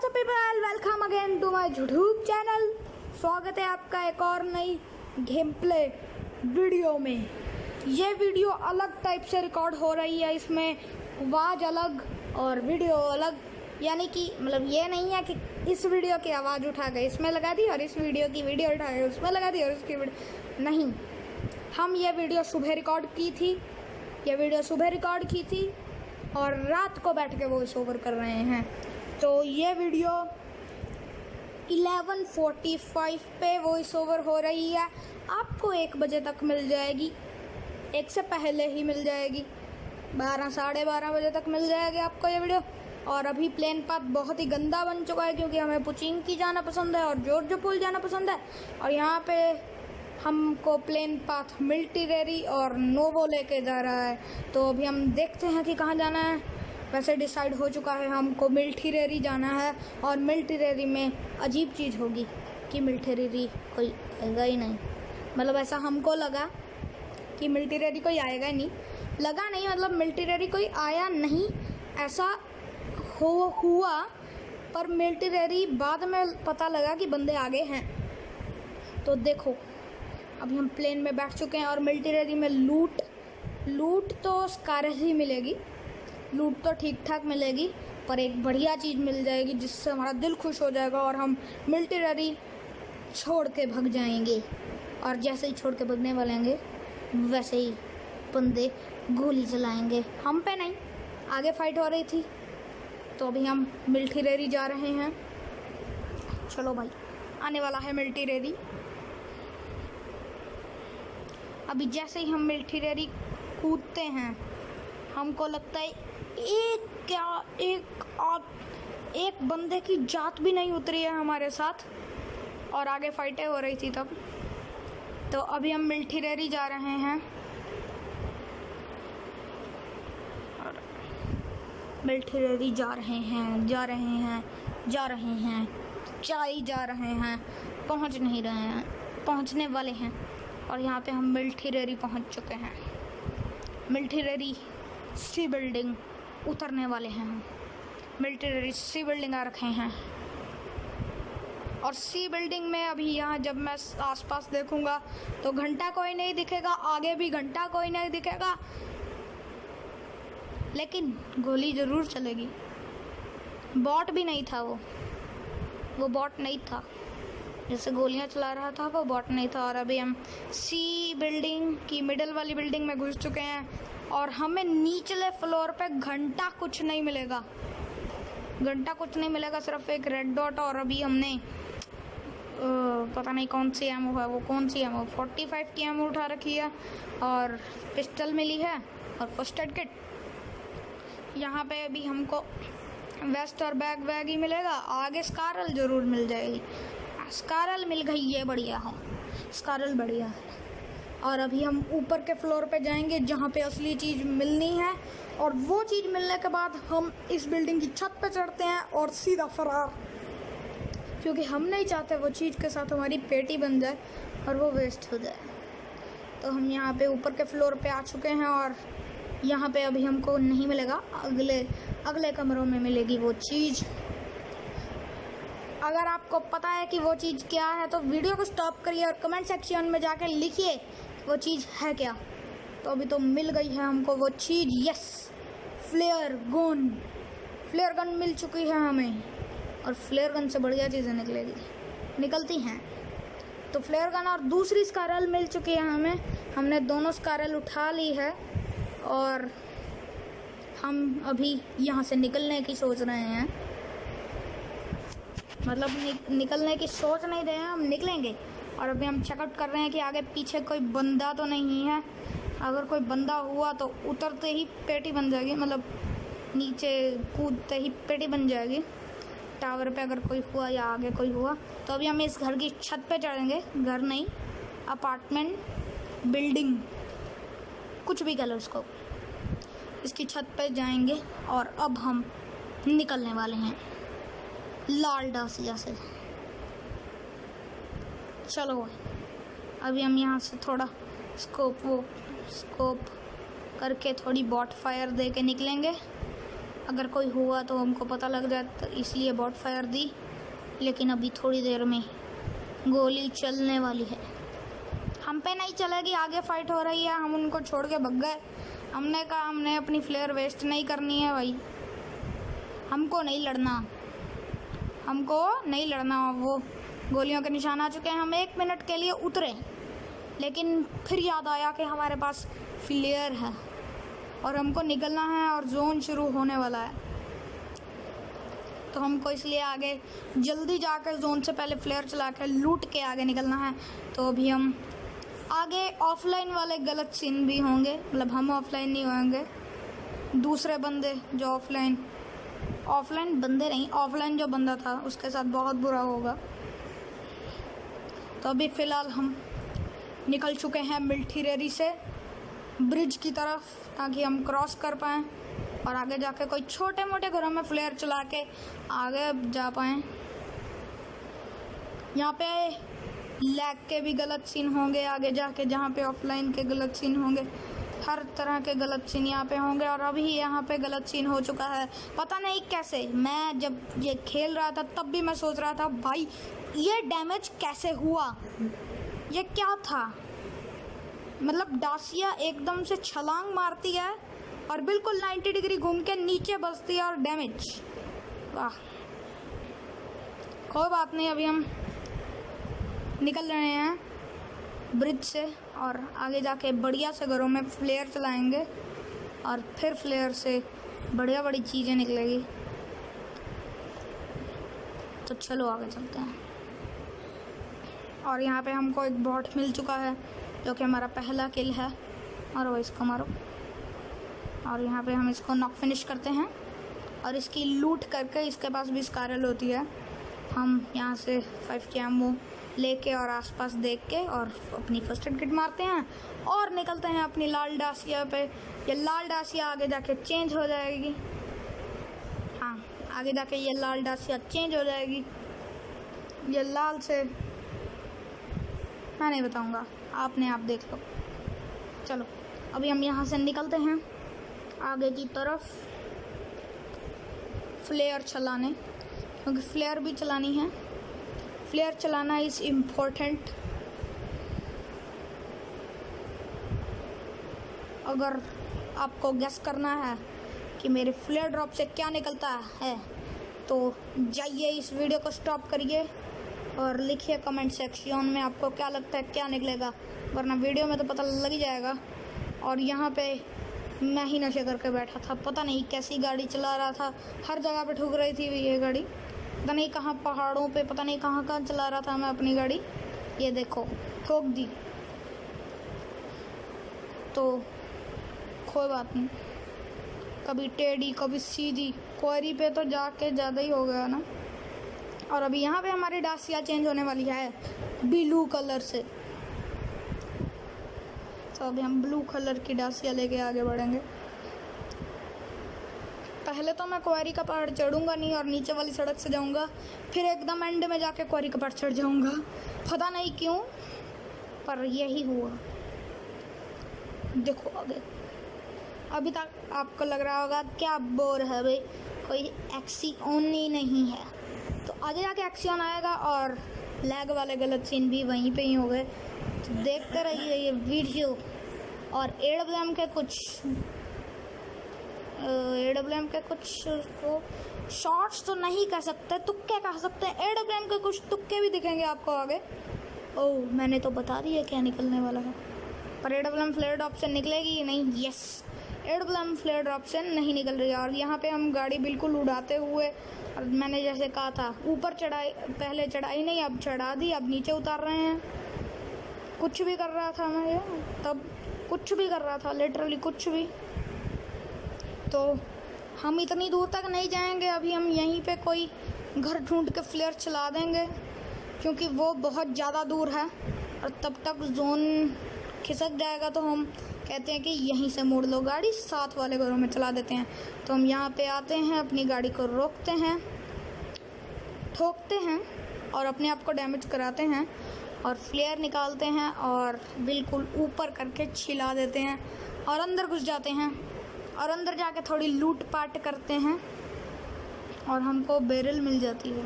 WhatsApp people, welcome again to my YouTube channel. स्वागत है आपका एक और नई गेम प्ले वीडियो में। ये वीडियो अलग टाइप से रिकॉर्ड हो रही है, इसमें आवाज़ अलग और वीडियो अलग, यानी कि मतलब ये नहीं है कि इस वीडियो की आवाज़ उठा के इसमें लगा दी और इस वीडियो की वीडियो उठा के उसमें लगा दी और उसकी वीडियो नहीं। हम ये वीडियो सुबह रिकॉर्ड की थी और रात को बैठ के वॉइस ओवर कर रहे हैं। तो ये वीडियो 11:45 पे वॉइस ओवर हो रही है। आपको 1 बजे तक मिल जाएगी, 1 से पहले ही मिल जाएगी, 12 साढ़े 12 बजे तक मिल जाएगी आपको ये वीडियो। और अभी प्लेन पाथ बहुत ही गंदा बन चुका है क्योंकि हमें पुचिंकी जाना पसंद है और जॉर्ज पूल जाना पसंद है, और यहाँ पे हमको प्लेन पाथ मिल्टीरेरी और नोवो लेके जा रहा है। तो अभी हम देखते हैं कि कहाँ जाना है। वैसे डिसाइड हो चुका है हमको मिल्टीरेरी जाना है, और मिल्टीरेरी में अजीब चीज़ होगी कि मिल्टीरेरी कोई आएगा ही नहीं। मतलब ऐसा हमको लगा कि मिल्टीरेरी कोई आएगा ही नहीं, लगा नहीं मतलब मिल्टीरेरी कोई आया नहीं ऐसा हुआ, पर मिल्टीरेरी बाद में पता लगा कि बंदे आगे हैं। तो देखो अभी हम प्लेन में बैठ चुके हैं और मिल्टीरेरी में लूट तो स्कारस ही मिलेगी, लूट तो ठीक ठाक मिलेगी, पर एक बढ़िया चीज़ मिल जाएगी जिससे हमारा दिल खुश हो जाएगा और हम मिल्टीरेरी छोड़ के भाग जाएंगे। और जैसे ही छोड़ के भागने वाले हैं वैसे ही बंदे गोली चलाएंगे। हम पे नहीं, आगे फाइट हो रही थी। तो अभी हम मिल्टीरेरी जा रहे हैं। चलो भाई, आने वाला है मिल्टीरेरी। अभी जैसे ही हम मिल्टीरेरी कूदते हैं हमको लगता है एक बंदे की जात भी नहीं उतरी है हमारे साथ, और आगे फाइटें हो रही थी तब। तो अभी हम मिल्टीरेरी जा रहे हैं, मिल्टीरेरी जा रहे हैं, पहुंच नहीं रहे हैं, पहुंचने वाले हैं। और यहाँ पे हम मिल्टीरेरी पहुंच चुके हैं। मिल्टीरेरी सी बिल्डिंग उतरने वाले हैं हम। मिल्टीरेरी सी बिल्डिंग आ रखे हैं, और सी बिल्डिंग में अभी यहाँ जब मैं आसपास देखूंगा तो घंटा कोई नहीं दिखेगा, आगे भी घंटा कोई नहीं दिखेगा, लेकिन गोली ज़रूर चलेगी। बॉट भी नहीं था, वो बॉट नहीं था, जैसे गोलियां चला रहा था वो बॉट नहीं था। और अभी हम सी बिल्डिंग की मिडल वाली बिल्डिंग में घुस चुके हैं, और हमें निचले फ्लोर पे घंटा कुछ नहीं मिलेगा, सिर्फ एक रेड डॉट। और अभी हमने पता नहीं कौन सी एमओ है, वो कौन सी एमओ 45 की एमओ उठा रखी है, और पिस्टल मिली है और फर्स्ट एड किट। यहाँ पे अभी हमको वेस्ट और बैग ही मिलेगा, आगे स्कारल ज़रूर मिल जाएगी। स्कारल मिल गई, ये बढ़िया है, स्कारल बढ़िया है। और अभी हम ऊपर के फ्लोर पे जाएंगे जहाँ पे असली चीज़ मिलनी है, और वो चीज़ मिलने के बाद हम इस बिल्डिंग की छत पे चढ़ते हैं और सीधा फरार, क्योंकि हम नहीं चाहते वो चीज़ के साथ हमारी पेटी बन जाए और वो वेस्ट हो जाए। तो हम यहाँ पे ऊपर के फ्लोर पे आ चुके हैं, और यहाँ पे अभी हमको नहीं मिलेगा, अगले कमरों में मिलेगी वो चीज़। अगर आपको पता है कि वो चीज़ क्या है तो वीडियो को स्टॉप करिए और कमेंट सेक्शन में जाकर लिखिए वो चीज़ है क्या। तो अभी तो मिल गई है हमको वो चीज़, यस, फ्लेयर गन मिल चुकी है हमें, और फ्लेयर गन से बढ़िया चीज़ें निकलती हैं। तो फ्लेयर गन और दूसरी स्कारल मिल चुकी है हमें, हमने दोनों स्कारल उठा ली है, और हम अभी यहाँ से निकलने की सोच रहे हैं। मतलब निकलने की सोच नहीं रहे हैं, हम निकलेंगे। और अभी हम चेकआउट कर रहे हैं कि आगे पीछे कोई बंदा तो नहीं है। अगर कोई बंदा हुआ तो उतरते ही पेटी बन जाएगी, मतलब नीचे कूदते ही पेटी बन जाएगी। टावर पे अगर कोई हुआ या आगे कोई हुआ तो अभी हम इस घर की छत पे चढ़ेंगे, घर नहीं, अपार्टमेंट, बिल्डिंग, कुछ भी कह लो उसको, इसकी छत पे जाएंगे। और अब हम निकलने वाले हैं लाल डासिया से। चलो अभी हम यहाँ से थोड़ा स्कोप करके थोड़ी बॉट फायर दे के निकलेंगे। अगर कोई हुआ तो हमको पता लग जाता, इसलिए बॉट फायर दी। लेकिन अभी थोड़ी देर में गोली चलने वाली है। हम पे नहीं चलेगी, आगे फाइट हो रही है, हम उनको छोड़ के भग गए। हमने कहा हमने अपनी फ्लेयर वेस्ट नहीं करनी है भाई, हमको नहीं लड़ना, हमको नहीं लड़ना। वो गोलियों के निशान आ चुके हैं। हम 1 मिनट के लिए उतरे, लेकिन फिर याद आया कि हमारे पास फ्लेयर है और हमको निकलना है और जोन शुरू होने वाला है। तो हमको इसलिए आगे जल्दी जाकर जोन से पहले फ्लेयर चला कर लूट के आगे निकलना है। तो अभी हम आगे ऑफलाइन वाले गलत सीन भी होंगे, मतलब हम ऑफलाइन नहीं होंगे, दूसरे बंदे जो ऑफलाइन बंदे नहीं, ऑफलाइन जो बंदा था उसके साथ बहुत बुरा होगा। तो अभी फ़िलहाल हम निकल चुके हैं मिल्टीरेरी से ब्रिज की तरफ, ताकि हम क्रॉस कर पाएँ और आगे जाके कोई छोटे मोटे घरों में फ्लेयर चला के आगे जा पाएँ। यहाँ पे लैग के भी गलत सीन होंगे आगे जाके, जहाँ पे ऑफलाइन के गलत सीन होंगे, हर तरह के गलत सीन यहाँ पे होंगे। और अभी यहाँ पे गलत सीन हो चुका है, पता नहीं कैसे। मैं जब ये खेल रहा था तब भी मैं सोच रहा था भाई ये डैमेज कैसे हुआ, ये क्या था। मतलब डासिया एकदम से छलांग मारती है और बिल्कुल 90 डिग्री घूम के नीचे बसती है और डैमेज, वाह। कोई बात नहीं, अभी हम निकल रहे हैं ब्रिज से और आगे जाके बढ़िया से घरों में फ्लेयर चलाएंगे और फिर फ्लेयर से बढ़िया बड़ी चीज़ें निकलेगी। तो चलो आगे चलते हैं। और यहाँ पे हमको एक बॉट मिल चुका है जो कि हमारा पहला किल है, और वो इसको मारो। और यहाँ पे हम इसको नॉक फिनिश करते हैं और इसकी लूट करके, इसके पास भी स्कारल होती है, हम यहाँ से 5 के एमओ लेके और आसपास देख के और अपनी फर्स्ट एड किट मारते हैं और निकलते हैं अपनी लाल डासिया पे। ये लाल डासिया आगे जाके चेंज हो जाएगी, हाँ आगे जाके ये लाल डासिया चेंज हो जाएगी। ये लाल से मैं नहीं बताऊंगा, आपने आप देख लो। चलो अभी हम यहाँ से निकलते हैं आगे की तरफ फ्लेयर चलाने, क्योंकि फ्लेयर भी चलानी है। फ्लेयर चलाना इज़ इम्पोर्टेंट। अगर आपको गेस करना है कि मेरे फ्लेयर ड्रॉप से क्या निकलता है, तो जाइए इस वीडियो को स्टॉप करिए और लिखिए कमेंट सेक्शन में आपको क्या लगता है क्या निकलेगा, वरना वीडियो में तो पता लग ही जाएगा। और यहाँ पे मैं ही नशे करके बैठा था, पता नहीं कैसी गाड़ी चला रहा था, हर जगह पे ठुक रही थी ये गाड़ी, पता नहीं कहाँ पहाड़ों पे, पता नहीं कहाँ कहाँ चला रहा था मैं अपनी गाड़ी। ये देखो ठोक दी, तो कोई बात नहीं, कभी टेढ़ी कभी सीधी, क्वेरी पे तो जाके ज़्यादा ही हो गया ना। और अभी यहाँ पे हमारी डासिया चेंज होने वाली है ब्लू कलर से, तो अभी हम ब्लू कलर की डासिया लेके आगे बढ़ेंगे। पहले तो मैं क्वारी का पहाड़ चढ़ूँगा नहीं और नीचे वाली सड़क से जाऊँगा, फिर एकदम एंड में जाके क्वारी का पहाड़ चढ़ जाऊँगा, पता नहीं क्यों पर यही हुआ। देखो आगे, अभी तक आपको लग रहा होगा क्या बोर है भाई, कोई एक्शन ही नहीं है, तो आगे जाके एक्शन आएगा और लैग वाले गलत सीन भी वहीं पे ही हो गए। तो देखते रहिए ये वीडियो। और AWM के कुछ तो शॉर्ट्स तो नहीं कह सकते, तुक्के कह सकते हैं, AWM के कुछ तुक्के भी दिखेंगे आपको आगे। ओह मैंने तो बता दिया क्या निकलने वाला है, पर AWM फ्लेयर ड्रॉप से निकलेगी ही नहीं। यस, AWM फ्लेयर ड्रॉप से नहीं निकल रही है। और यहाँ पे हम गाड़ी बिल्कुल उड़ाते हुए, और मैंने जैसे कहा था ऊपर चढ़ाई, पहले चढ़ाई नहीं अब चढ़ा दी, अब नीचे उतार रहे हैं। कुछ भी कर रहा था मैं तब, कुछ भी कर रहा था लिटरली कुछ भी। तो हम इतनी दूर तक नहीं जाएंगे, अभी हम यहीं पे कोई घर ढूंढ के फ्लेयर चला देंगे, क्योंकि वो बहुत ज़्यादा दूर है और तब तक जोन खिसक जाएगा। तो हम कहते हैं कि यहीं से मोड़ लो गाड़ी, साथ वाले घरों में चला देते हैं। तो हम यहाँ पे आते हैं, अपनी गाड़ी को रोकते हैं, ठोकते हैं और अपने आप को डैमेज कराते हैं और फ्लेयर निकालते हैं और बिल्कुल ऊपर करके छिला देते हैं और अंदर घुस जाते हैं और अंदर जाके थोड़ी लूट पाट करते हैं और हमको बैरल मिल जाती है।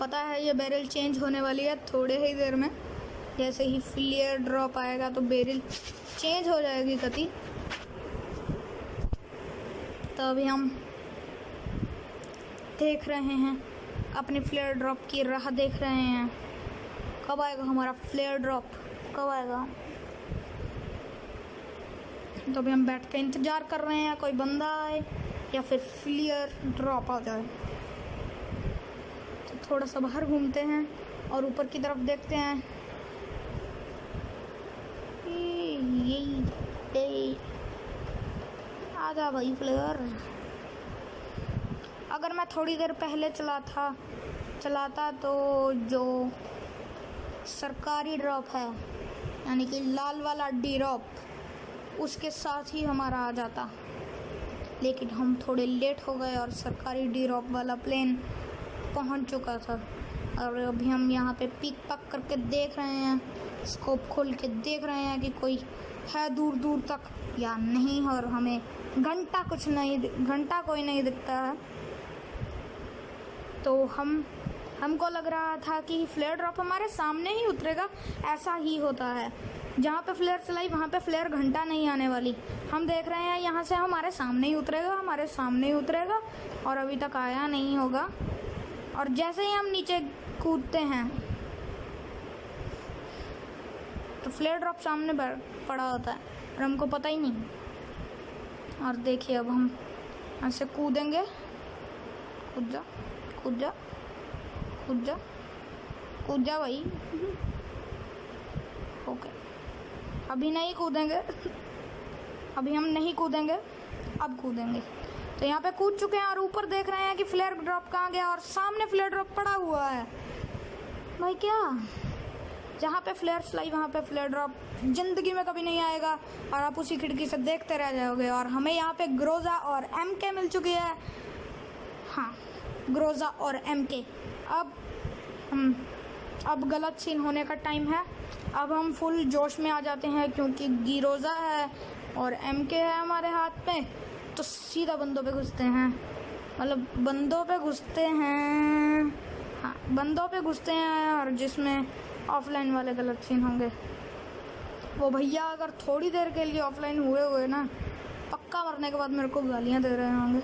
पता है ये बैरल चेंज होने वाली है थोड़े ही देर में। जैसे ही फ्लेयर ड्रॉप आएगा तो बैरल चेंज हो जाएगी कति। तो अभी हम देख रहे हैं, अपने फ्लेयर ड्रॉप की राह देख रहे हैं। कब आएगा हमारा फ्लेयर ड्रॉप, कब आएगा? तो अभी हम बैठ के इंतज़ार कर रहे हैं कोई बंदा आए या फिर फ्लेयर ड्रॉप आ जाए। तो थोड़ा सा बाहर घूमते हैं और ऊपर की तरफ देखते हैं। ये आजा भाई फ्लेयर। अगर मैं थोड़ी देर पहले चलाता तो जो सरकारी ड्रॉप है यानी कि लाल वाला डी ड्रॉप उसके साथ ही हमारा आ जाता, लेकिन हम थोड़े लेट हो गए और सरकारी डी ड्रॉप वाला प्लेन पहुंच चुका था। और अभी हम यहाँ पे पीक पक करके देख रहे हैं, स्कोप खोल के देख रहे हैं कि कोई है दूर दूर तक या नहीं। और हमें घंटा कोई नहीं दिखता है। तो हमको लग रहा था कि फ्लेयर ड्रॉप हमारे सामने ही उतरेगा। ऐसा ही होता है, जहाँ पे फ्लेयर चलाई वहाँ पे फ्लेयर घंटा नहीं आने वाली। हम देख रहे हैं यहाँ से हमारे सामने ही उतरेगा और अभी तक आया नहीं होगा। और जैसे ही हम नीचे कूदते हैं तो फ्लेयर ड्रॉप सामने पड़ा होता है और हमको पता ही नहीं। और देखिए अब हम ऐसे कूदेंगे। कूद जा भाई। ओके, अभी नहीं कूदेंगे, अभी हम नहीं कूदेंगे, अब कूदेंगे। तो यहाँ पे कूद चुके हैं और ऊपर देख रहे हैं कि फ्लेयर ड्रॉप कहाँ गया और सामने फ्लेयर ड्रॉप पड़ा हुआ है भाई। क्या जहाँ पे फ्लेयर चलाई वहाँ पे फ्लेयर ड्रॉप जिंदगी में कभी नहीं आएगा और आप उसी खिड़की से देखते रह जाओगे। और हमें यहाँ पे ग्रोजा और MK मिल चुकी है। हाँ, ग्रोजा और MK। अब गलत सीन होने का टाइम है। अब हम फुल जोश में आ जाते हैं क्योंकि गिरोजा है और MK है हमारे हाथ में। तो सीधा बंदों पे घुसते हैं, मतलब बंदों पे घुसते हैं। हाँ, बंदों पे घुसते हैं। और जिसमें ऑफलाइन वाले गलत सीन होंगे वो भैया अगर थोड़ी देर के लिए ऑफलाइन हुए ना, पक्का मरने के बाद मेरे को गालियाँ दे रहे होंगे।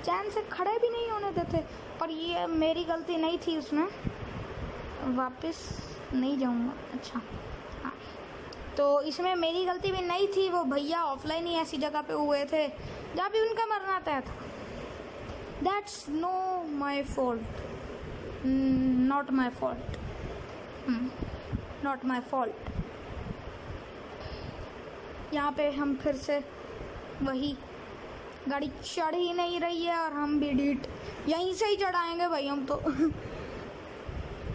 चैन से खड़े भी नहीं होने देते। पर ये मेरी गलती नहीं थी, उसमें वापस नहीं जाऊंगा। अच्छा हाँ, तो इसमें मेरी गलती भी नहीं थी। वो भैया ऑफलाइन ही ऐसी जगह पे हुए थे जहाँ भी उनका मरना तय था। That's know my fault, not my fault, not my fault. यहाँ पे हम फिर से वही, गाड़ी चढ़ ही नहीं रही है और हम भी डीट यहीं से ही चढ़ाएंगे भाई हम तो।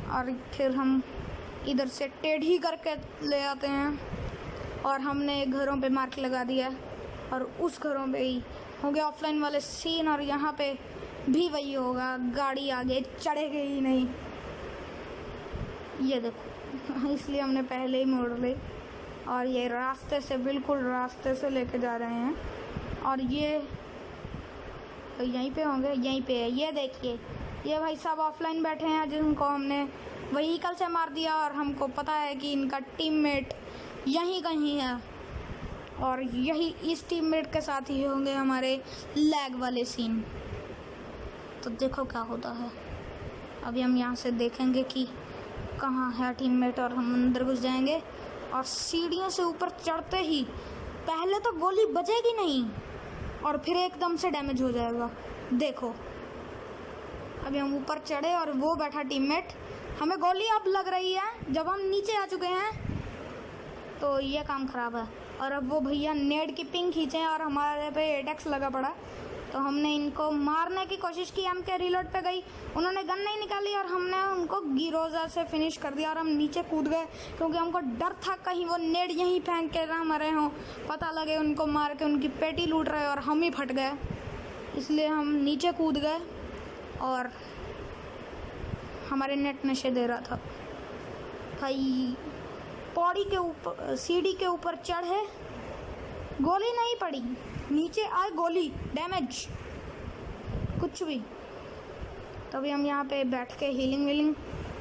और फिर हम इधर से टेढ़ी करके ले आते हैं और हमने घरों पे मार्क लगा दिया और उस घरों पे ही हो गया ऑफलाइन वाले सीन। और यहाँ पे भी वही होगा, गाड़ी आगे चढ़ेगी ही नहीं। ये देखो, इसलिए हमने पहले ही मोड़ ली और ये रास्ते से, बिल्कुल रास्ते से लेके जा रहे हैं। और ये यहीं पे होंगे, यहीं पे है। ये देखिए, ये भाई साहब ऑफलाइन बैठे हैं जिनको हमने व्हीकल से मार दिया और हमको पता है कि इनका टीममेट यहीं कहीं है और यही इस टीममेट के साथ ही होंगे हमारे लैग वाले सीन। तो देखो क्या होता है। अभी हम यहाँ से देखेंगे कि कहाँ है टीममेट और हम अंदर घुस जाएंगे। और सीढ़ियों से ऊपर चढ़ते ही पहले तो गोली बजेगी नहीं और फिर एकदम से डैमेज हो जाएगा। देखो, अभी हम ऊपर चढ़े और वो बैठा टीममेट, हमें गोली अब लग रही है जब हम नीचे आ चुके हैं। तो ये काम ख़राब है। और अब वो भैया नेड की पिंग खींचे और हमारे पे एटेक्स लगा पड़ा। तो हमने इनको मारने की कोशिश की, MK रिलोड पे गई, उन्होंने गन नहीं निकाली और हमने उनको गिरोजा से फिनिश कर दिया। और हम नीचे कूद गए क्योंकि हमको डर था कहीं वो नेड यहीं फेंक के ना मरे हों, पता लगे उनको मार के उनकी पेटी लूट रहे और हम ही फट गए। इसलिए हम नीचे कूद गए और हमारे नेट नशे दे रहा था भाई। पौड़ी के ऊपर, सीढ़ी के ऊपर चढ़े, गोली नहीं पड़ी, नीचे आए गोली, डैमेज कुछ भी। तभी हम यहाँ पे बैठ के हीलिंग वीलिंग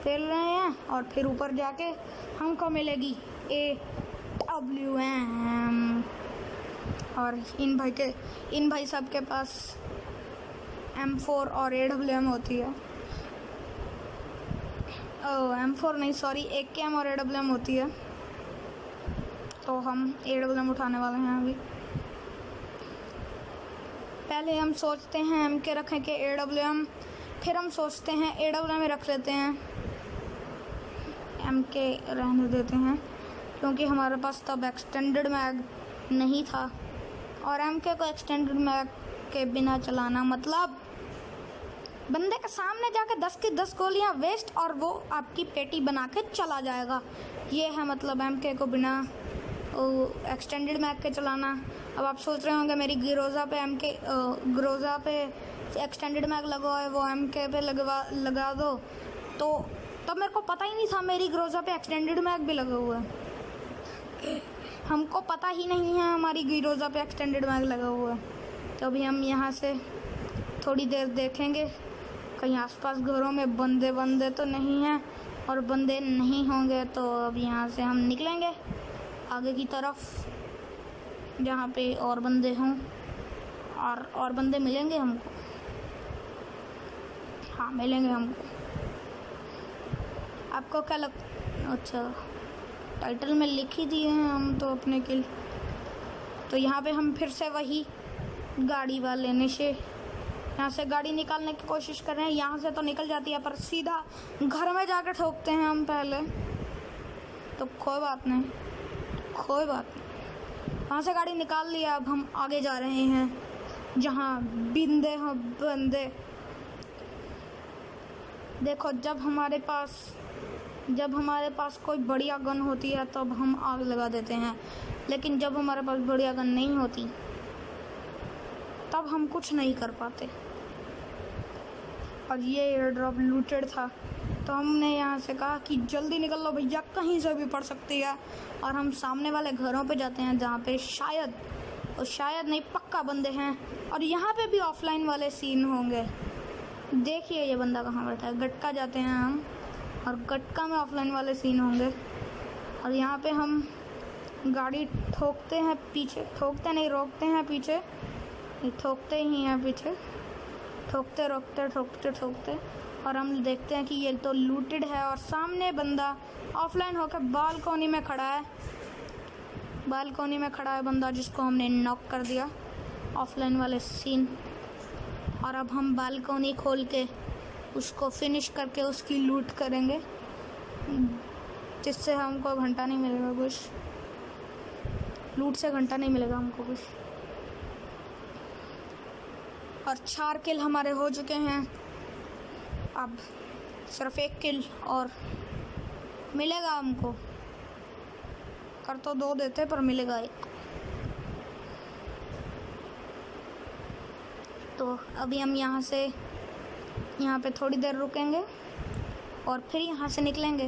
खेल रहे हैं और फिर ऊपर जाके हमको मिलेगी AWM। और इन भाई सब के पास M4 और AWM होती है। M4 नहीं, सॉरी, AKM और AWM होती है। तो हम AWM उठाने वाले हैं अभी। पहले हम सोचते हैं MK रखें कि AWM, फिर हम सोचते हैं AWM ही रख लेते हैं, MK रहने देते हैं, क्योंकि हमारे पास तब एक्सटेंडेड मैग नहीं था और MK को एक्सटेंडेड मैग के बिना चलाना मतलब बंदे के सामने जाके 10 की 10 गोलियां वेस्ट और वो आपकी पेटी बना के चला जाएगा। ये है मतलब MK को बिना एक्सटेंडेड मैग के चलाना। अब आप सोच रहे होंगे मेरी ग्रोजा पे एक्सटेंडेड मैग लगा है, वो MK पे लगा दो। तो तब मेरे को पता ही नहीं था मेरी ग्रोजा पे एक्सटेंडेड मैग भी लगा हुआ है। हमको पता ही नहीं है हमारी ग्रोजा पे एक्सटेंडेड मैग लगा हुआ है। तो अभी हम यहाँ से थोड़ी देर देखेंगे कहीं आसपास घरों में बंदे तो नहीं हैं, और बंदे नहीं होंगे तो अब यहाँ से हम निकलेंगे आगे की तरफ जहाँ पे और बंदे हों और बंदे मिलेंगे हमको। हाँ, मिलेंगे हमको। आपको क्या अच्छा, टाइटल में लिख ही दिए हैं हम तो अपने किल। तो यहाँ पे हम फिर से वही गाड़ी वाले नशे, यहाँ से गाड़ी निकालने की कोशिश कर रहे हैं। यहाँ से तो निकल जाती है पर सीधा घर में जाकर ठोकते हैं हम पहले। तो कोई बात नहीं। वहाँ से गाड़ी निकाल लिया। अब हम आगे जा रहे हैं जहाँ बंदे। देखो, जब हमारे पास कोई बढ़िया गन होती है तब हम आग लगा देते हैं, लेकिन जब हमारे पास बढ़िया गन नहीं होती तब हम कुछ नहीं कर पाते। और ये एयर ड्रॉप लूटेड था, तो हमने यहाँ से कहा कि जल्दी निकल लो भैया, कहीं से भी पड़ सकती है। और हम सामने वाले घरों पे जाते हैं जहाँ पे शायद नहीं, पक्का बंदे हैं। और यहाँ पे भी ऑफलाइन वाले सीन होंगे। देखिए ये बंदा कहाँ बैठा है। गटका जाते हैं हम, और गटका में ऑफलाइन वाले सीन होंगे। और यहाँ पे हम गाड़ी ठोकते हैं पीछे, रोकते हैं पीछे, ठोकते ही हैं पीछे, ठोकते। और हम देखते हैं कि ये तो लूटेड है और सामने बंदा ऑफलाइन होकर बालकोनी में खड़ा है बंदा, जिसको हमने नॉक कर दिया। ऑफलाइन वाले सीन। और अब हम बालकोनी खोल के उसको फिनिश करके उसकी लूट करेंगे, जिससे हमको घंटा नहीं मिलेगा कुछ। लूट से घंटा नहीं मिलेगा हमको कुछ। और 4 किल हमारे हो चुके हैं। अब सिर्फ 1 किल और मिलेगा हमको। कर तो 2 देते पर मिलेगा 1। तो अभी हम यहाँ पे थोड़ी देर रुकेंगे और फिर यहाँ से निकलेंगे।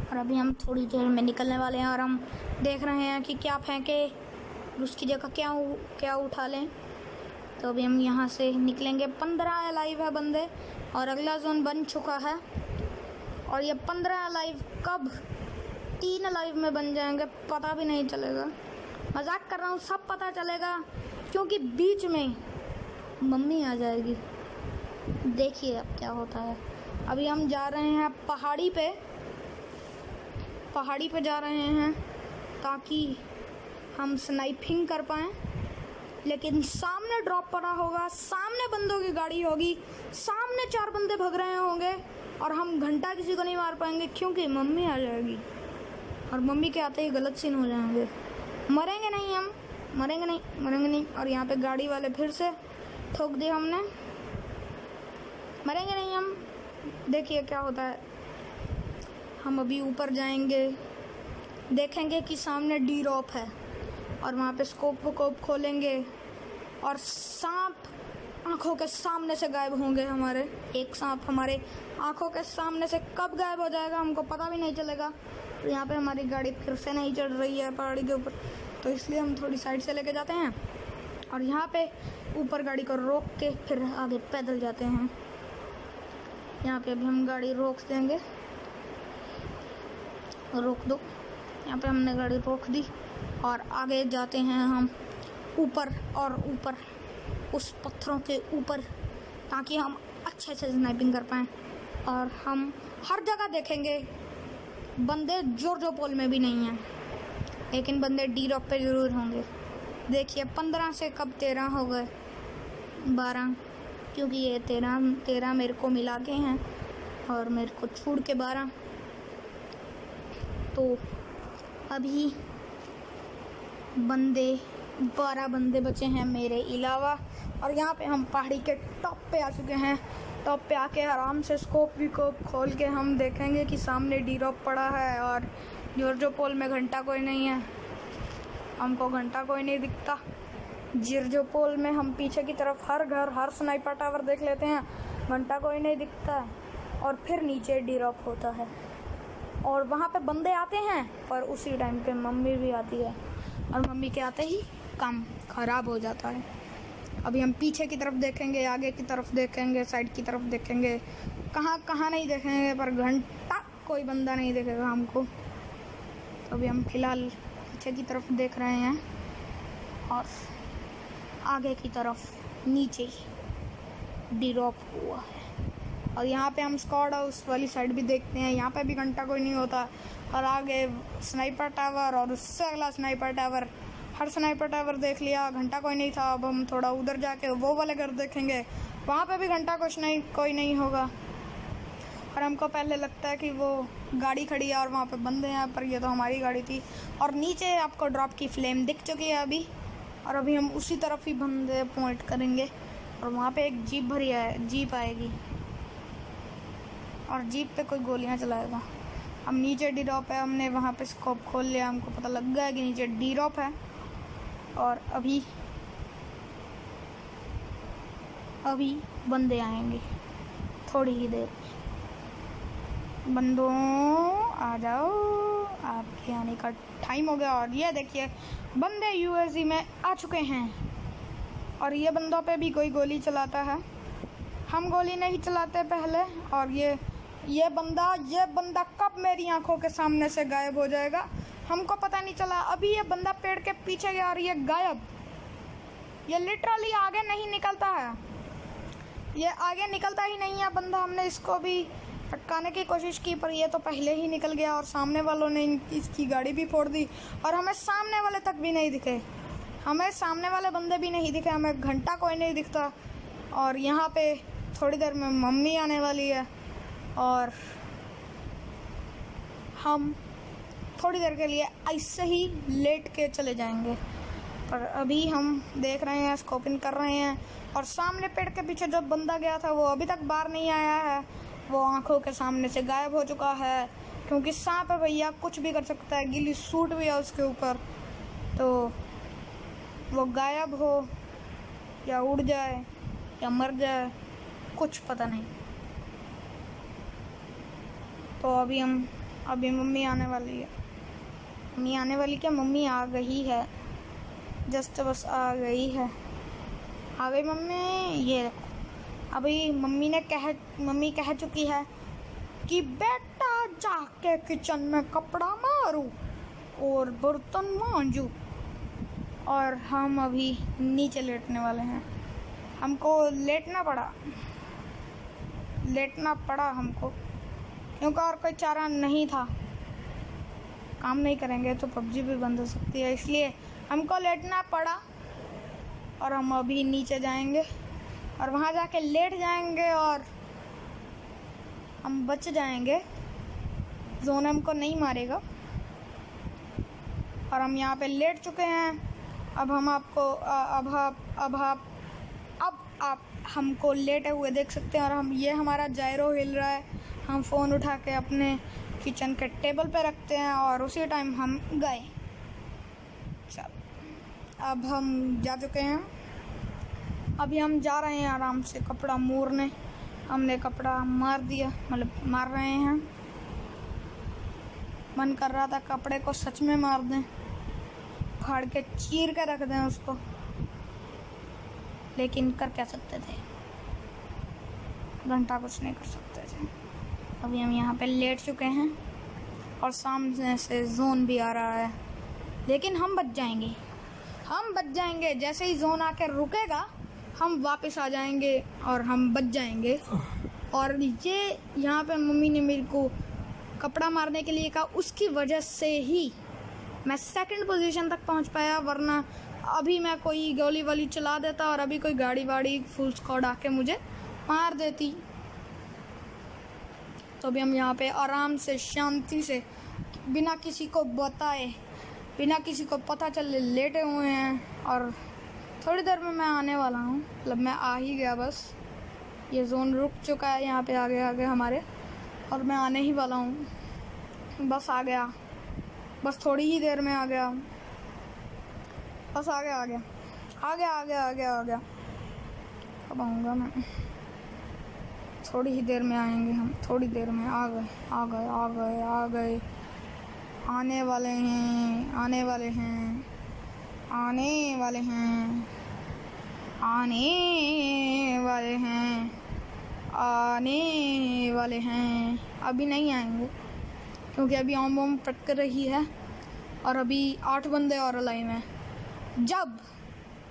और अभी हम थोड़ी देर में निकलने वाले हैं और हम देख रहे हैं कि क्या फेंके, उसकी जगह क्या उठा लें। तो अभी हम यहाँ से निकलेंगे। 15 अलाइव है बंदे और अगला जोन बन चुका है। और ये 15 अलाइव कब 3 अलाइव में बन जाएंगे पता भी नहीं चलेगा। मजाक कर रहा हूँ, सब पता चलेगा, क्योंकि बीच में मम्मी आ जाएगी। देखिए अब क्या होता है। अभी हम जा रहे हैं पहाड़ी पे जा रहे हैं ताकि हम स्नाइपिंग कर पाएँ। लेकिन सामने ड्रॉप पड़ा होगा, सामने बंदों की गाड़ी होगी, सामने 4 बंदे भग रहे होंगे और हम घंटा किसी को नहीं मार पाएंगे क्योंकि मम्मी आ जाएगी। और मम्मी के आते ही गलत सीन हो जाएंगे। मरेंगे नहीं। और यहाँ पे गाड़ी वाले फिर से ठोक दिया हमने। मरेंगे नहीं हम। देखिए क्या होता है। हम अभी ऊपर जाएंगे, देखेंगे कि सामने डी रॉप है और वहाँ पे स्कोप खोलेंगे और सांप आंखों के सामने से गायब होंगे। हमारे एक सांप हमारे आंखों के सामने से कब गायब हो जाएगा हमको पता भी नहीं चलेगा। तो यहाँ पे हमारी गाड़ी फिर से नहीं चढ़ रही है पहाड़ी के ऊपर, तो इसलिए हम थोड़ी साइड से लेके जाते हैं और यहाँ पे ऊपर गाड़ी को रोक के फिर आगे पैदल जाते हैं। यहाँ पे अभी हम गाड़ी रोक देंगे, रोक दो। यहाँ पे हमने गाड़ी रोक दी और आगे जाते हैं हम ऊपर और ऊपर उस पत्थरों के ऊपर, ताकि हम अच्छे से स्नाइपिंग कर पाएँ। और हम हर जगह देखेंगे, बंदे जॉर्जोपोल में भी नहीं हैं, लेकिन बंदे डी रॉक पे ज़रूर होंगे। देखिए 15 से कब 13 हो गए, 12, क्योंकि ये 13 मेरे को मिला के हैं और मेरे को छोड़ के 12। तो अभी 12 बंदे बचे हैं मेरे अलावा। और यहाँ पे हम पहाड़ी के टॉप पे आ चुके हैं। टॉप पे आके आराम से स्कोप खोल के हम देखेंगे कि सामने डी रॉक पड़ा है और जॉर्जोपोल में घंटा कोई नहीं है। हमको घंटा कोई नहीं दिखता। जॉर्जोपोल में हम पीछे की तरफ हर घर, हर स्नाइपर टावर देख लेते हैं, घंटा कोई नहीं दिखता है। और फिर नीचे डी रॉक होता है और वहाँ पे बंदे आते हैं, पर उसी टाइम पे मम्मी भी आती है और मम्मी के आते ही काम ख़राब हो जाता है। अभी हम पीछे की तरफ देखेंगे, आगे की तरफ देखेंगे, साइड की तरफ देखेंगे, कहाँ नहीं देखेंगे, पर घंटा कोई बंदा नहीं देखेगा हमको। तो अभी हम फ़िलहाल पीछे की तरफ देख रहे हैं और आगे की तरफ नीचे डी रॉक हुआ है। और यहाँ पे हम स्क्वाड हाउस वाली साइड भी देखते हैं, यहाँ पे भी घंटा कोई नहीं होता। और आगे स्नाइपर टावर और उससे अगला स्नाइपर टावर, हर स्नाइपर टावर देख लिया, घंटा कोई नहीं था। अब हम थोड़ा उधर जाके वो वाले घर देखेंगे, वहाँ पे भी घंटा कोई नहीं होगा। और हमको पहले लगता है कि वो गाड़ी खड़ी है और वहाँ पे बंदे हैं, पर ये तो हमारी गाड़ी थी। और नीचे आपको ड्रॉप की फ्लेम दिख चुकी है अभी, और अभी हम उसी तरफ ही बंदे पॉइंट करेंगे। और वहाँ पे एक जीप आएगी और जीप पे कोई गोलियाँ चलाएगा। हम नीचे डी रॉप है, हमने वहाँ पे स्कोप खोल लिया, हमको पता लग गया कि नीचे डी रॉप है। और अभी बंदे आएंगे थोड़ी ही देर। बंदों आ जाओ, आपके आने का टाइम हो गया। और ये देखिए बंदे यूएसजी में आ चुके हैं और ये बंदों पे भी कोई गोली चलाता है। हम गोली नहीं चलाते पहले। और ये बंदा कब मेरी आंखों के सामने से गायब हो जाएगा हमको पता नहीं चला। अभी ये बंदा पेड़ के पीछे गया और ये गायब। ये लिटरली आगे नहीं निकलता है, ये आगे निकलता ही नहीं है बंदा। हमने इसको भी फटकाने की कोशिश की, पर ये तो पहले ही निकल गया और सामने वालों ने इसकी गाड़ी भी फोड़ दी। और हमें सामने वाले तक भी नहीं दिखे, हमें सामने वाले बंदे भी नहीं दिखे, हमें घंटा कोई नहीं दिखता। और यहाँ पे थोड़ी देर में मम्मी आने वाली है और हम थोड़ी देर के लिए ऐसे ही लेट के चले जाएंगे। पर अभी हम देख रहे हैं, स्कोपिंग कर रहे हैं। और सामने पेड़ के पीछे जो बंदा गया था वो अभी तक बाहर नहीं आया है, वो आंखों के सामने से गायब हो चुका है। क्योंकि सांप है भैया, कुछ भी कर सकता है, गिल्ली सूट भी है उसके ऊपर, तो वो गायब हो या उड़ जाए या मर जाए कुछ पता नहीं। तो अभी मम्मी आने वाली है। मम्मी आने वाली क्या, मम्मी आ गई है, जस्ट बस आ गई है। आ गई मम्मी। ये देखो अभी मम्मी कह चुकी है कि बेटा जाके किचन में कपड़ा मारूं और बर्तन मांजूं। और हम अभी नीचे लेटने वाले हैं। हमको लेटना पड़ा हमको, क्योंकि और कोई चारा नहीं था। काम नहीं करेंगे तो पबजी भी बंद हो सकती है, इसलिए हमको लेटना पड़ा। और हम अभी नीचे जाएंगे और वहाँ जाके लेट जाएंगे और हम बच जाएंगे, जोन हमको नहीं मारेगा। और हम यहाँ पे लेट चुके हैं। अब आप हमको लेटे हुए देख सकते हैं। और ये हमारा जायरो हिल रहा है। हम फ़ोन उठा के अपने किचन के टेबल पे रखते हैं और उसी टाइम हम गए। चल अब हम जा चुके हैं अभी हम जा रहे हैं आराम से कपड़ा मोड़ने। हमने कपड़ा मार दिया, मतलब मार रहे हैं। मन कर रहा था कपड़े को सच में मार दें, फाड़ के चीर के रख दें उसको, लेकिन कर क्या सकते थे, घंटा कुछ नहीं कर सकते थे। अभी हम यहाँ पे लेट चुके हैं और सामने से जोन भी आ रहा है, लेकिन हम बच जाएंगे, हम बच जाएंगे। जैसे ही जोन आके रुकेगा हम वापस आ जाएंगे और हम बच जाएंगे। और ये यहाँ पे मम्मी ने मेरे को कपड़ा मारने के लिए कहा, उसकी वजह से ही मैं सेकंड पोजीशन तक पहुँच पाया, वरना अभी मैं कोई गोली वाली चला देता और अभी कोई गाड़ी वाड़ी फुल स्क्वाड आके मुझे मार देती। तो अभी हम यहाँ पे आराम से शांति से बिना किसी को बताए, बिना किसी को पता चले लेटे हुए हैं। और थोड़ी देर में मैं आने वाला हूँ, मतलब मैं आ ही गया, बस ये जोन रुक चुका है यहाँ पे आगे आगे हमारे, और मैं आने ही वाला हूँ। बस आ गया, बस थोड़ी ही देर में आ गया, बस आ गया आ गया आ गया आ गया आ गया आ गया। कब आऊँगा मैं? थोड़ी ही देर में आएंगे हम, थोड़ी देर में आ गए आ गए आ गए आ गए। आने वाले हैं आने वाले हैं आने वाले हैं आने वाले हैं आने वाले हैं। अभी नहीं आएंगे क्योंकि अभी ऑम बम पटक रही है और अभी 8 बंदे और अलाइव हैं। जब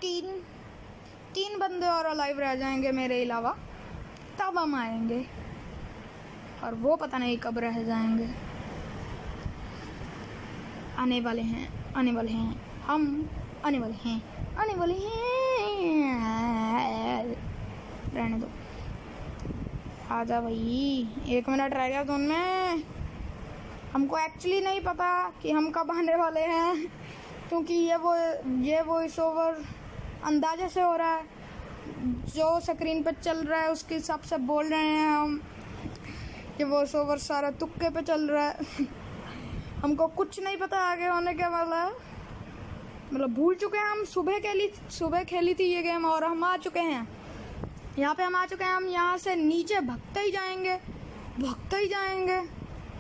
तीन बंदे और अलाइव रह जाएंगे मेरे अलावा, तब हम आएंगे, और वो पता नहीं कब रह जाएंगे। आने वाले हैं आने वाले हैं हम, आने वाले हैं आने वाले हैं। रहने दो, आजा भाई, 1 मिनट रह गया जोन में। हमको एक्चुअली नहीं पता कि हम कब आने वाले हैं, क्योंकि ये वॉइस ओवर अंदाजे से हो रहा है, जो स्क्रीन पे चल रहा है उसके हिसाब से बोल रहे हैं हम। ये वॉइस ओवर सारा तुक्के पे चल रहा है। हमको कुछ नहीं पता आगे होने के वाला है, मतलब भूल चुके हैं हम। सुबह खेली थी ये गेम और हम आ चुके हैं यहाँ पे, हम आ चुके हैं। हम यहाँ से नीचे भगते ही जाएंगे भगते ही जाएंगे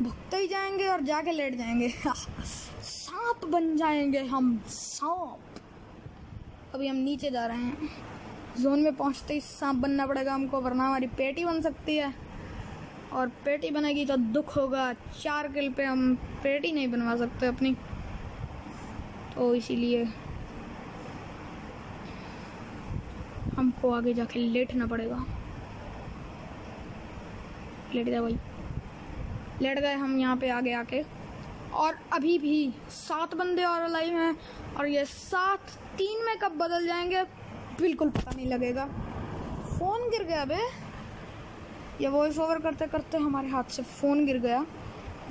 भगते ही जाएंगे और जाके लेट जाएंगे। सांप बन जाएंगे हम, सांप। अभी हम नीचे जा रहे हैं, जोन में पहुँचते ही सांप बनना पड़ेगा हमको, वरना हमारी पेटी बन सकती है, और पेटी बनेगी तो दुख होगा। 4 किल पे हम पेटी नहीं बनवा सकते अपनी, तो इसीलिए हमको आगे जाके लेटना पड़ेगा। लेट गए भाई, लेट गए हम यहाँ पे आगे आके। और अभी भी 7 बंदे और अलाइव हैं, और ये 7 3 में कब बदल जाएंगे बिल्कुल पता नहीं लगेगा। फ़ोन गिर गया बे, ये वॉइस ओवर करते करते हमारे हाथ से फ़ोन गिर गया,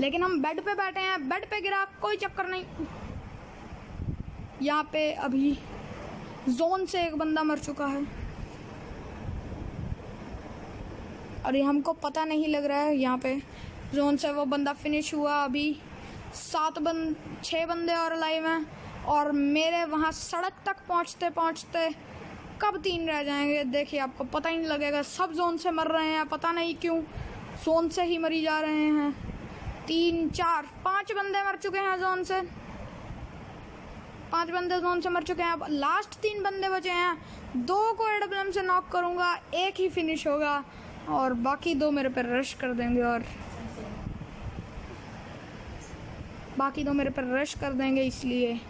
लेकिन हम बेड पे बैठे हैं, बेड पे गिरा कोई चक्कर नहीं। यहाँ पे अभी जोन से एक बंदा मर चुका है, और ये हमको पता नहीं लग रहा है। यहाँ पे जोन से वो बंदा फिनिश हुआ। अभी 6 बंदे और लाइव हैं, और मेरे वहाँ सड़क तक पहुँचते पहुँचते कब 3 रह जाएंगे देखिए, आपको पता ही नहीं लगेगा। सब जोन से मर रहे हैं, पता नहीं क्यों जोन से ही मरी जा रहे हैं। 3 4 5 बंदे मर चुके हैं जोन से, 5 बंदे जोन से मर चुके हैं। अब लास्ट 3 बंदे बचे हैं, 2 को एडब्ल्यूएम से नॉक करूँगा, 1 ही फिनिश होगा, और बाकी 2 मेरे पे रश कर देंगे, और बाकी 2 मेरे पे रश कर देंगे, इसलिए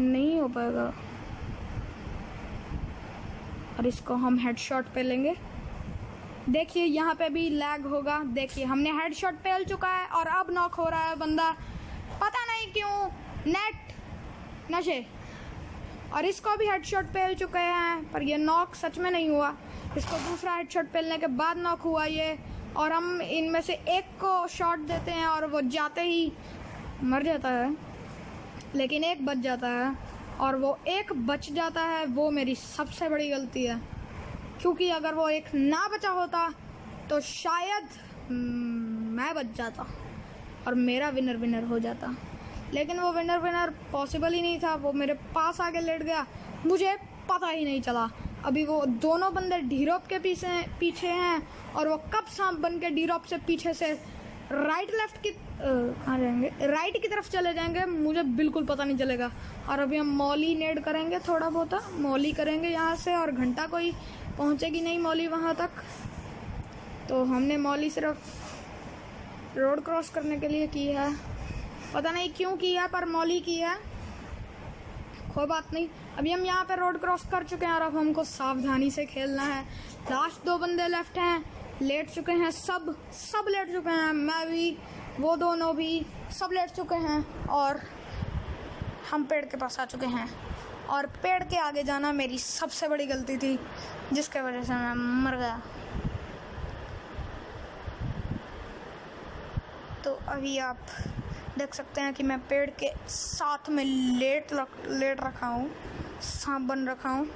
नहीं हो पाएगा। और इसको हम हेडशॉट पे लेंगे। देखिए यहाँ पे भी लैग होगा, देखिए हमने हेडशॉट पे ले चुका है, और अब नॉक हो रहा है बंदा, पता नहीं क्यों, नेट नशे। और इसको भी हेडशॉट पे ले चुके हैं, पर ये नॉक सच में नहीं हुआ। इसको दूसरा हेडशॉट पेलने के बाद नॉक हुआ ये, और हम इनमें से एक को शॉट देते हैं और वो जाते ही मर जाता है, लेकिन एक बच जाता है, और वो एक बच जाता है वो मेरी सबसे बड़ी गलती है, क्योंकि अगर वो एक ना बचा होता तो शायद मैं बच जाता और मेरा विनर हो जाता, लेकिन वो विनर पॉसिबल ही नहीं था। वो मेरे पास आके लेट गया, मुझे पता ही नहीं चला। अभी वो दोनों बंदे डी रॉप के पीछे हैं और वो कब सांप बन के डी रॉप से पीछे से राइट लेफ्ट की कहाँ जाएंगे, राइट की तरफ चले जाएंगे, मुझे बिल्कुल पता नहीं चलेगा। और अभी हम मॉली नेड करेंगे, थोड़ा बहुत मॉली करेंगे यहाँ से, और घंटा कोई पहुँचेगी नहीं मॉली वहाँ तक। तो हमने मॉली सिर्फ रोड क्रॉस करने के लिए की है, पता नहीं क्यों की है, पर मॉली की है, कोई बात नहीं। अभी हम यहाँ पे रोड क्रॉस कर चुके हैं और अब हमको सावधानी से खेलना है। लास्ट 2 बंदे लेफ्ट हैं, लेट चुके हैं, सब लेट चुके हैं, मैं भी, वो दोनों भी, सब लेट चुके हैं और हम पेड़ के पास आ चुके हैं। और पेड़ के आगे जाना मेरी सबसे बड़ी गलती थी, जिसके वजह से मैं मर गया। तो अभी आप देख सकते हैं कि मैं पेड़ के साथ में लेट रखा हूँ, सांप बन रखा हूँ,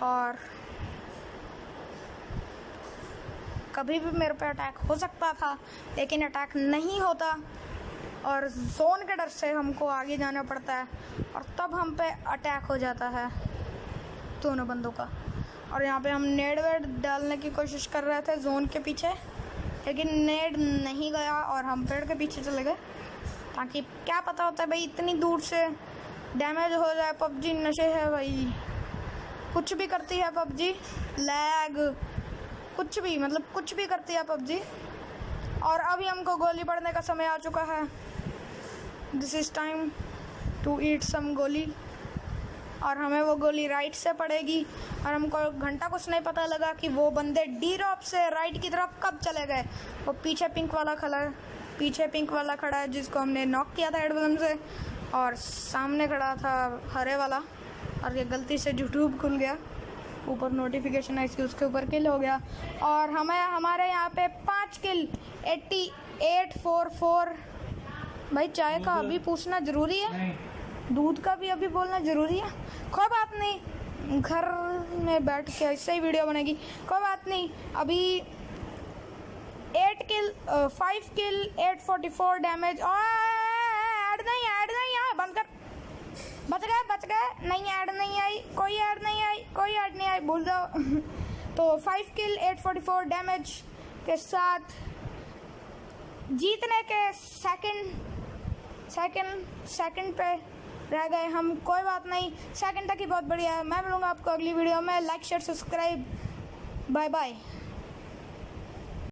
और कभी भी मेरे पे अटैक हो सकता था, लेकिन अटैक नहीं होता। और जोन के डर से हमको आगे जाना पड़ता है, और तब हम पे अटैक हो जाता है दोनों बंदों का। और यहाँ पे हम नेड वेड डालने की कोशिश कर रहे थे जोन के पीछे, लेकिन नेड नहीं गया और हम पेड़ के पीछे चले गए, ताकि क्या पता होता है भाई, इतनी दूर से डैमेज हो जाए। पबजी नशे है भाई, कुछ भी करती है पबजी, लैग कुछ भी, मतलब कुछ भी करती है पबजी। और अभी हमको गोली पड़ने का समय आ चुका है, this is time to eat some गोली। और हमें वो गोली राइट से पड़ेगी, और हमको घंटा कुछ नहीं पता लगा कि वो बंदे डी रॉप से राइट की तरफ कब चले गए। वो पीछे पिंक वाला खड़ा है, जिसको हमने नॉक किया था हेडबम से, और सामने खड़ा था हरे वाला, और ये गलती से यूट्यूब खुल गया, ऊपर नोटिफिकेशन आई थी, उसके ऊपर किल हो गया। और हमारे यहाँ पे 5 किल 8844। भाई चाय का अभी पूछना ज़रूरी है, दूध का भी अभी बोलना ज़रूरी है? कोई बात नहीं, घर में बैठ के ऐसे ही वीडियो बनेगी, कोई बात नहीं। अभी 5 किल 844 डैमेज। ऐड नहीं यहाँ बंद कर, बच गए, नहीं ऐड नहीं आई, कोई ऐड नहीं आई, भूल जाओ। तो 5 किल 844 डैमेज के साथ जीतने के सेकंड पे रह गए हम, कोई बात नहीं, सेकंड तक ही बहुत बढ़िया है। मैं मिलूंगा आपको अगली वीडियो में, like share subscribe, bye bye.